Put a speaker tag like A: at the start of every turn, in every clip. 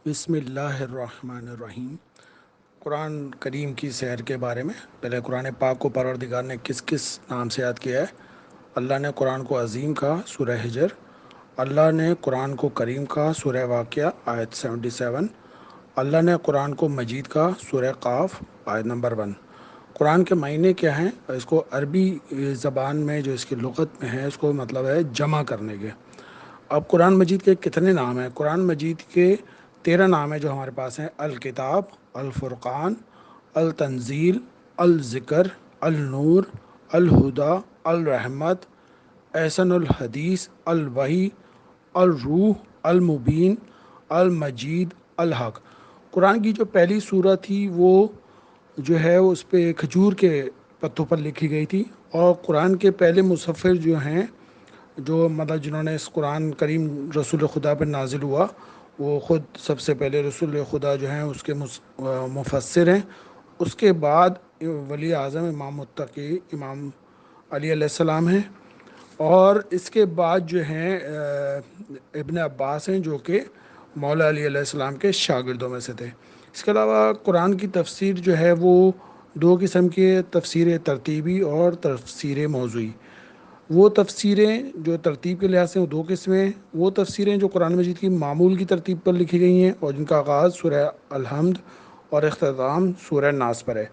A: بسم اللہ الرحمن الرحیم۔ قرآن کریم کی سیر کے بارے میں پہلے قرآن پاک کو پروردگار نے کس کس نام سے یاد کیا ہے؟ اللہ نے قرآن کو عظیم کہا، سورہ ہجر۔ اللہ نے قرآن کو کریم کہا، سورہ واقعہ آیت 77۔ اللہ نے قرآن کو مجید کہا، سورہ قاف آیت نمبر 1۔ قرآن کے معنی کیا ہیں؟ اس کو عربی زبان میں جو اس کی لغت میں ہے، اس کو مطلب ہے جمع کرنے کے۔ اب قرآن مجید کے کتنے نام ہیں؟ قرآن مجید کے 13 نام ہیں جو ہمارے پاس ہیں: الکتاب، الفرقان، التنزیل، الذکر، النور، الہدا، الرحمت، احسن الحدیث، الوحی، الروح، المبین، المجید، الحق۔ قرآن کی جو پہلی سورت تھی وہ جو ہے اس پہ کھجور کے پتوں پر لکھی گئی تھی، اور قرآن کے پہلے مصفر جو ہیں، جو مطلب جنہوں نے اس قرآن کریم رسول خدا پر نازل ہوا، وہ خود سب سے پہلے رسول خدا جو ہیں اس کے مفسر ہیں۔ اس کے بعد ولی اعظم امام متقی امام علی علیہ السلام ہیں، اور اس کے بعد جو ہیں ابن عباس ہیں، جو کہ مولا علی علیہ السلام کے شاگردوں میں سے تھے۔ اس کے علاوہ قرآن کی تفسیر جو ہے وہ دو قسم کی ہے: تفسیر ترتیبی اور تفسیر موضوعی۔ وہ تفسیریں جو ترتیب کے لحاظ سے وہ دو قسمیں ہیں: وہ تفسیریں جو قرآن مجید کی معمول کی ترتیب پر لکھی گئی ہیں اور جن کا آغاز سورہ الحمد اور اختتام سورہ ناس پر ہے۔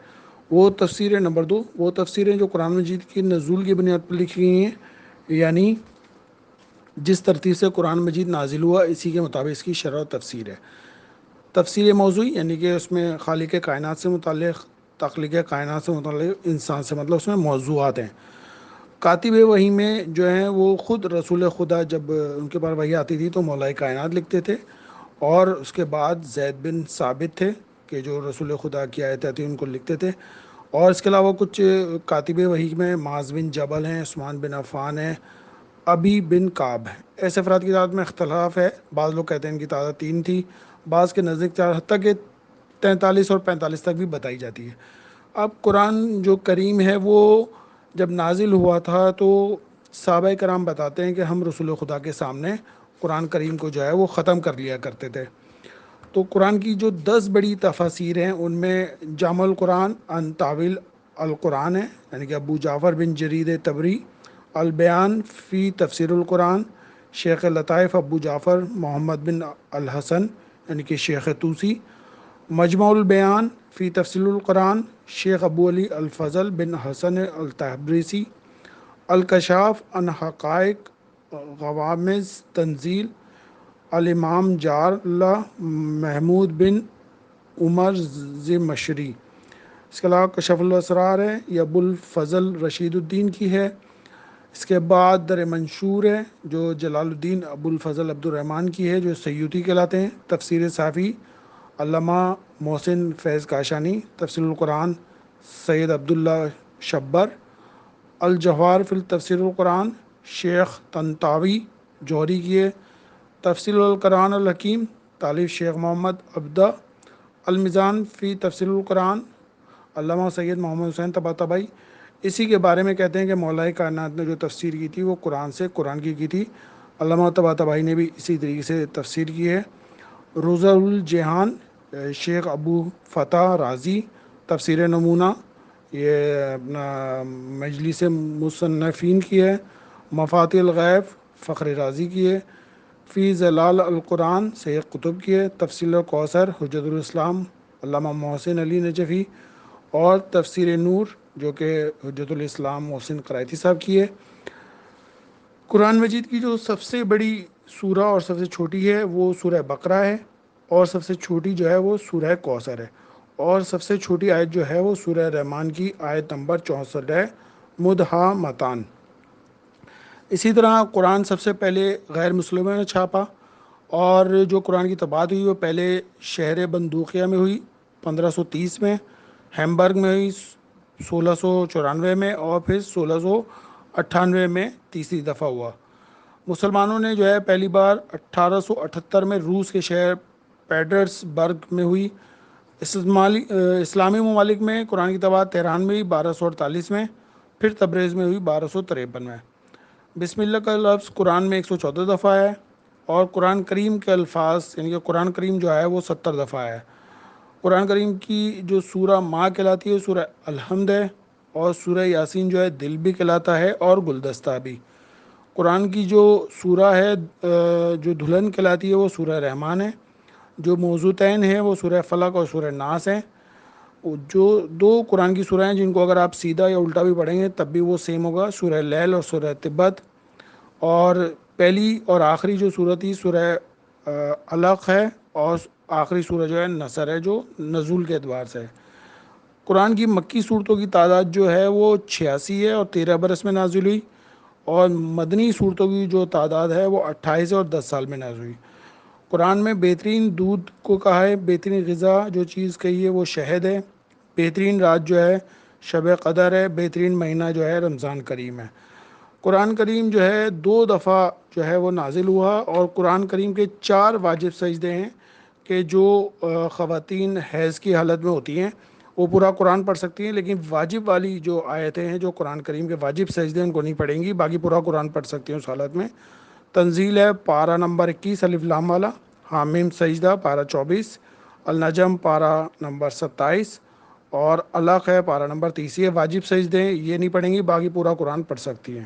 A: وہ تفسیریں نمبر 2، وہ تفسیریں جو قرآن مجید کی نزول کی بنیاد پر لکھی گئی ہیں، یعنی جس ترتیب سے قرآن مجید نازل ہوا اسی کے مطابق اس کی شرح و تفسیر ہے۔ تفسیر موضوعی یعنی کہ اس میں خالق کائنات سے متعلق، تخلیق کائنات سے متعلق، انسان سے مطلب اس میں موضوعات ہیں۔ کاتب وحی میں جو ہیں وہ خود رسول خدا جب ان کے پاس وحی آتی تھی تو مولا کائنات لکھتے تھے، اور اس کے بعد زید بن ثابت تھے کہ جو رسول خدا کی آیتیں تھیں ان کو لکھتے تھے۔ اور اس کے علاوہ کچھ کاتب وحی میں معاذ بن جبل ہیں، عثمان بن عفان ہیں، ابی بن کعب ہیں۔ ایسے افراد کی تعداد میں اختلاف ہے، بعض لوگ کہتے ہیں ان کی تعداد 3 تھی، بعض کے نزدیک 4، حتیٰ کہ 43 اور 45 تک بھی بتائی جاتی ہے۔ اب قرآن جو کریم ہے وہ جب نازل ہوا تھا تو صحابہ کرام بتاتے ہیں کہ ہم رسول خدا کے سامنے قرآن کریم کو جو ہے وہ ختم کر لیا کرتے تھے۔ تو قرآن کی جو 10 بڑی تفاسیر ہیں ان میں جامع القرآن ان تاویل القرآن ہے، یعنی کہ ابو جعفر بن جریر طبری، البیان فی تفسیر القرآن، شیخ لطائف ابو جعفر محمد بن الحسن یعنی کہ شیخ توسی، مجمع البیان فی تفسیر القرآن، شیخ ابو علی الفضل بن حسن التبریسی، الکشاف عن حقائق غوامض تنزیل، الامام جار اللہ محمود بن عمر مشری۔ اس کے علاوہ کشف الاسرار ہے، یہ ابو الفضل رشید الدین کی ہے۔ اس کے بعد در منشور ہے جو جلال الدین ابو الفضل عبد الرحمن کی ہے، جو سیوطی کہلاتے ہیں۔ تفسیر صافی علامہ محسن فیض کاشانی، تفسیر القرآن سید عبداللہ شبر، الجوہر فی تفسیر القرآن شیخ طنطاوی جوہری کی ہے۔ تفسیر القرآن الحکیم تالیف شیخ محمد عبدہ، المیزان فی تفسیر القرآن علامہ سید محمد حسین طباطبائی۔ اسی کے بارے میں کہتے ہیں کہ مولا کائنات نے جو تفسیر کی تھی وہ قرآن سے قرآن کی تھی۔ علامہ طباطبائی نے بھی اسی طریقے سے تفسیر کی ہے۔ روضہ الجہان شیخ ابو فتح رازی، تفسیر نمونہ یہ اپنا مجلس مصنفین کی ہے۔ مفاتیح الغیب فخر رازی کی ہے۔ فی ظلال القرآن سید قطب کی ہے۔ تفسیر الکوثر حجت الاسلام علامہ محسن علی نجفی، اور تفسیر نور جو کہ حجت الاسلام محسن قرائتی صاحب کی ہے۔ قرآن مجید کی جو سب سے بڑی سورہ اور سب سے چھوٹی ہے وہ سورہ بقرہ ہے، اور سب سے چھوٹی جو ہے وہ سورہ کوثر ہے، اور سب سے چھوٹی آیت جو ہے وہ سورہ رحمان کی آیت نمبر 64 ہے، مدحامتان۔ اسی طرح قرآن سب سے پہلے غیر مسلموں نے چھاپا، اور جو قرآن کی طباعت ہوئی وہ پہلے شہر بندوقیہ میں ہوئی 1530 میں، ہیمبرگ میں ہوئی 1694 میں، اور پھر 1698 میں تیسری دفعہ ہوا۔ مسلمانوں نے جو ہے پہلی بار 1878 میں روس کے شہر پیٹرس برگ میں ہوئی۔ اسلامی ممالک میں قرآن کی طباعت تہران میں ہوئی 1248 میں، پھر تبریز میں ہوئی 1253 میں۔ بسم اللہ کا لفظ قرآن میں 114 دفعہ ہے، اور قرآن کریم کے الفاظ یعنی کہ قرآن کریم جو ہے وہ 70 دفعہ ہے۔ قرآن کریم کی جو سورہ ماں کہلاتی ہے سورہ الحمد ہے، اور سورہ یاسین جو ہے دل بھی کہلاتا ہے اور گلدستہ بھی۔ قرآن کی جو سورہ ہے جو دلہن کہلاتی ہے وہ سورہ رحمان ہے۔ جو موضوعتین ہے وہ سورہ فلق اور سورہ ناس ہیں۔ جو دو قرآن کی سورہ ہیں جن کو اگر آپ سیدھا یا الٹا بھی پڑھیں گے تب بھی وہ سیم ہوگا، سورہ لیل اور سورہ تبت۔ اور پہلی اور آخری جو سورت تھی سورہ علق ہے، اور آخری سورہ جو ہے نصر ہے جو نزول کے اعتبار سے ہے۔ قرآن کی مکی صورتوں کی تعداد جو ہے وہ 86 ہے اور 13 برس میں نازل ہوئی، اور مدنی صورتوں کی جو تعداد ہے وہ 28 ہے اور 10 سال میں نازل ہوئی۔ قرآن میں بہترین دودھ کو کہا ہے، بہترین غذا جو چیز کہی ہے وہ شہد ہے، بہترین رات جو ہے شب قدر ہے، بہترین مہینہ جو ہے رمضان کریم ہے۔ قرآن کریم جو ہے 2 دفعہ جو ہے وہ نازل ہوا، اور قرآن کریم کے 4 واجب سجدے ہیں کہ جو خواتین حیض کی حالت میں ہوتی ہیں وہ پورا قرآن پڑھ سکتی ہیں، لیکن واجب والی جو آیتیں ہیں جو قرآن کریم کے واجب سجدے ان کو نہیں پڑھیں گی، باقی پورا قرآن پڑھ سکتی ہیں اس حالت میں۔ تنزیل ہے پارہ نمبر 21 الف لام والا، حامیم سجدہ پارہ 24، النجم پارہ نمبر 27، اور علق ہے پارہ نمبر 30۔ یہ واجب سجدے ہیں، یہ نہیں پڑھیں گی، باقی پورا قرآن پڑھ سکتی ہیں۔